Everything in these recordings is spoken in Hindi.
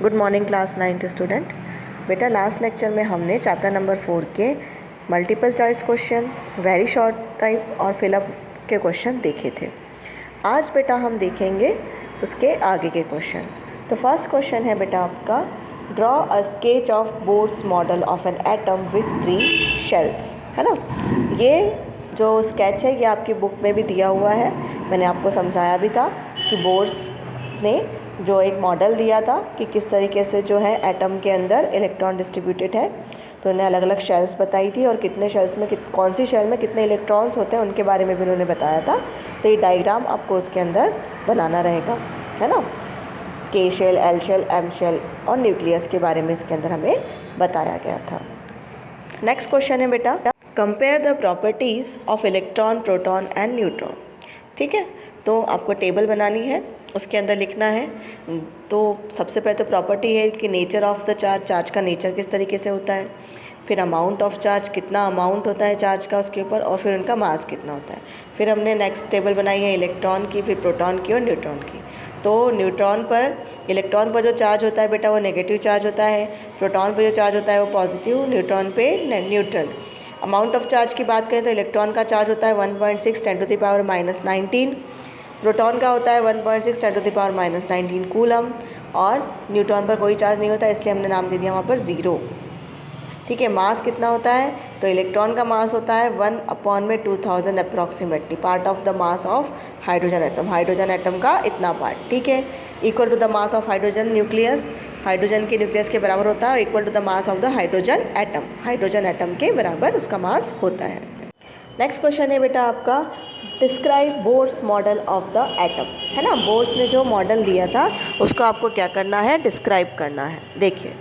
Good morning class 9th student. बेटा लास्ट लेक्चर में हमने चैप्टर नंबर 4 के multiple choice question, very short type और फिलअप के क्वेश्चन देखे थे। आज बेटा हम देखेंगे उसके आगे के क्वेश्चन। तो फर्स्ट क्वेश्चन है बेटा आपका, draw a sketch of Bohr's model of an atom with 3 shells, है ना। ये जो स्केच है ये आपकी बुक में भी दिया हुआ है। मैंने आपको समझाया भी था कि बोर्स ने जो एक मॉडल दिया था कि किस तरीके से जो है एटम के अंदर इलेक्ट्रॉन डिस्ट्रीब्यूटेड है, तो उन्हें अलग अलग शेल्स बताई थी और कितने शेल्स में कौन सी शेल में कितने इलेक्ट्रॉन्स होते हैं उनके बारे में भी उन्होंने बताया था। तो ये डायग्राम आपको उसके अंदर बनाना रहेगा, है ना। K shell, L shell, M shell और न्यूक्लियस के बारे में इसके अंदर हमें बताया गया था। नेक्स्ट क्वेश्चन है बेटा, compare the properties of electron, proton and neutron. ठीक है, तो आपको टेबल बनानी है, उसके अंदर लिखना है। तो सबसे पहले तो प्रॉपर्टी है कि nature of the charge, charge का नेचर किस तरीके से होता है, फिर अमाउंट ऑफ चार्ज, कितना अमाउंट होता है चार्ज का उसके ऊपर, और फिर उनका मास कितना होता है। फिर हमने नेक्स्ट टेबल बनाई है इलेक्ट्रॉन की, फिर प्रोटॉन की और न्यूट्रॉन की। तो इलेक्ट्रॉन पर जो चार्ज होता है बेटा वो नेगेटिव चार्ज होता है, प्रोटॉन पर जो चार्ज होता है वो पॉजिटिव, न्यूट्रॉन पे न्यूट्रल। अमाउंट ऑफ चार्ज की बात करें तो इलेक्ट्रॉन का चार्ज होता है 1.6 × 10⁻⁹, प्रोटॉन का होता है 1.6 × 10⁻⁹ कूलम, और न्यूट्रॉन पर कोई चार्ज नहीं होता इसलिए हमने नाम दे दिया वहाँ पर 0। ठीक है, मास कितना होता है, तो इलेक्ट्रॉन का मास होता है 1/2000 approximately, part of the mass of hydrogen atom, hydrogen atom का इतना पार्ट। ठीक है, equal to the mass of hydrogen nucleus, hydrogen के न्यूक्लियस के बराबर होता है, equal to the mass of the hydrogen atom, hydrogen atom के बराबर उसका मास होता है। नेक्स्ट क्वेश्चन है बेटा आपका, describe Bohr's model of the atom, है ना। बोर्स ने जो मॉडल दिया था उसको आपको क्या करना है, डिस्क्राइब करना है। देखिए,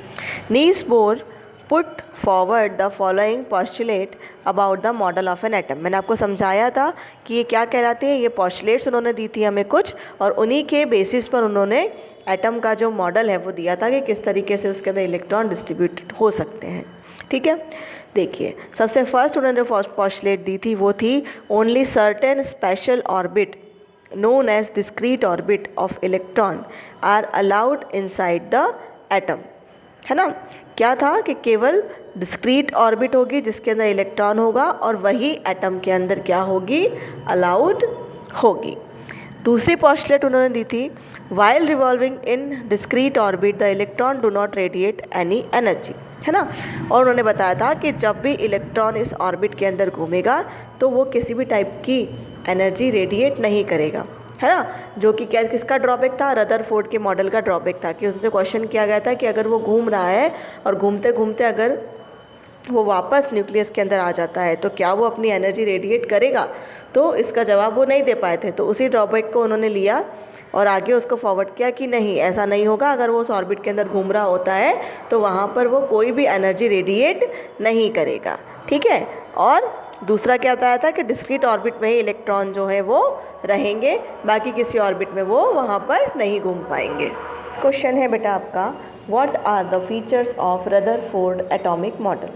Niels Bohr put forward the following postulate about the model of an atom. मैंने आपको समझाया था कि ये क्या कहलाते हैं, ये पॉस्टुलेट्स उन्होंने दी थी हमें कुछ, और उन्हीं के बेसिस पर उन्होंने एटम का जो मॉडल है वो दिया था कि किस तरीके से उसके अंदर इलेक्ट्रॉन डिस्ट्रीब्यूट हो सकते हैं। ठीक है, देखिए सबसे फर्स्ट उन्होंने पॉस्टुलेट दी थी वो थी, only certain special orbit known as discrete orbit of electron are allowed inside the atom, है ना। क्या था कि केवल डिस्क्रीट ऑर्बिट होगी जिसके अंदर इलेक्ट्रॉन होगा और वही एटम के अंदर क्या होगी, अलाउड होगी। दूसरी पॉस्टुलेट उन्होंने दी थी, while revolving in discrete orbit the electron do not radiate any energy, है ना। और उन्होंने बताया था कि जब भी इलेक्ट्रॉन इस ऑर्बिट के अंदर घूमेगा तो वो किसी भी टाइप की एनर्जी रेडिएट नहीं करेगा, है ना। जो कि क्या, किसका ड्रॉबैक था, रदरफोर्ड के मॉडल का ड्रॉबैक था कि उनसे क्वेश्चन किया गया था कि अगर वो घूम रहा है और घूमते घूमते अगर वो वापस न्यूक्लियस के अंदर आ जाता है तो क्या वो अपनी एनर्जी रेडिएट करेगा, तो इसका जवाब वो नहीं दे पाए थे। तो उसी ड्रॉबैक को उन्होंने लिया और आगे उसको फॉरवर्ड किया कि नहीं, ऐसा नहीं होगा, अगर वो उस ऑर्बिट के अंदर घूम रहा होता है तो वहाँ पर वो कोई भी एनर्जी रेडिएट नहीं करेगा। ठीक है, और दूसरा क्या बताया था कि डिस्क्रीट ऑर्बिट में ही इलेक्ट्रॉन जो है वो रहेंगे, बाकी किसी ऑर्बिट में वो वहाँ पर नहीं घूम पाएंगे। क्वेश्चन है बेटा आपका, what are the features of Rutherford atomic model.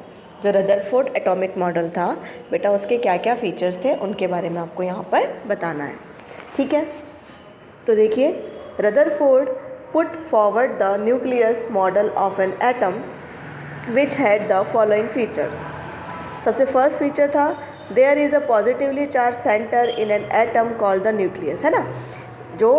जो रदरफोर्ड एटॉमिक मॉडल था बेटा उसके क्या क्या फीचर्स थे उनके बारे में आपको यहाँ पर बताना है। ठीक है, तो देखिए, Rutherford put forward the nucleus model of an atom which had the following feature. सबसे फर्स्ट फीचर था, there is a positively charge centre in an atom called the nucleus, है ना। जो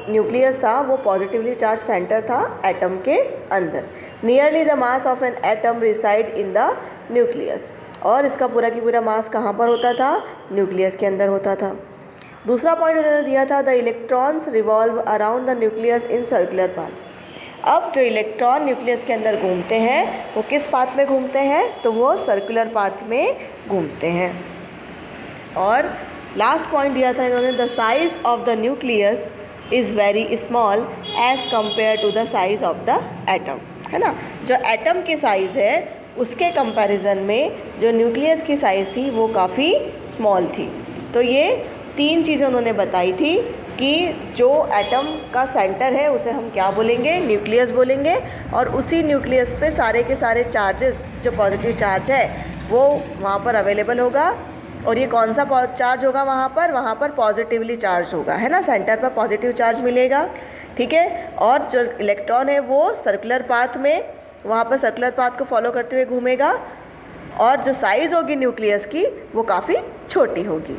न्यूक्लियस था वो पॉजिटिवली चार्ज सेंटर था एटम के अंदर। Nearly the mass of an atom reside in the nucleus, और इसका पूरा की पूरा मास कहाँ पर होता था, न्यूक्लियस के अंदर होता था। दूसरा पॉइंट उन्होंने दिया था, the electrons revolve around the nucleus in circular path. अब जो इलेक्ट्रॉन न्यूक्लियस के अंदर घूमते हैं वो किस पाथ में घूमते हैं, तो वो सर्कुलर पाथ में घूमते हैं। और लास्ट पॉइंट दिया था इन्होंने, the size of the nucleus is very small as compare to the size of the atom, है ना। जो एटम की साइज़ है उसके कंपैरिजन में जो न्यूक्लियस की साइज़ थी वो काफ़ी स्मॉल थी। तो ये 3 चीज़ें उन्होंने बताई थी कि जो एटम का सेंटर है उसे हम क्या बोलेंगे, न्यूक्लियस बोलेंगे, और उसी न्यूक्लियस पे सारे के सारे चार्जेस, जो पॉजिटिव चार्ज है वो वहाँ पर अवेलेबल होगा। और ये कौन सा चार्ज होगा, वहाँ पर पॉजिटिवली चार्ज होगा, है ना। सेंटर पर पॉजिटिव चार्ज मिलेगा। ठीक है। और जो इलेक्ट्रॉन है वो सर्कुलर पाथ में, वहाँ पर सर्कुलर पाथ को फॉलो करते हुए घूमेगा, और जो साइज़ होगी न्यूक्लियस की वो काफ़ी छोटी होगी।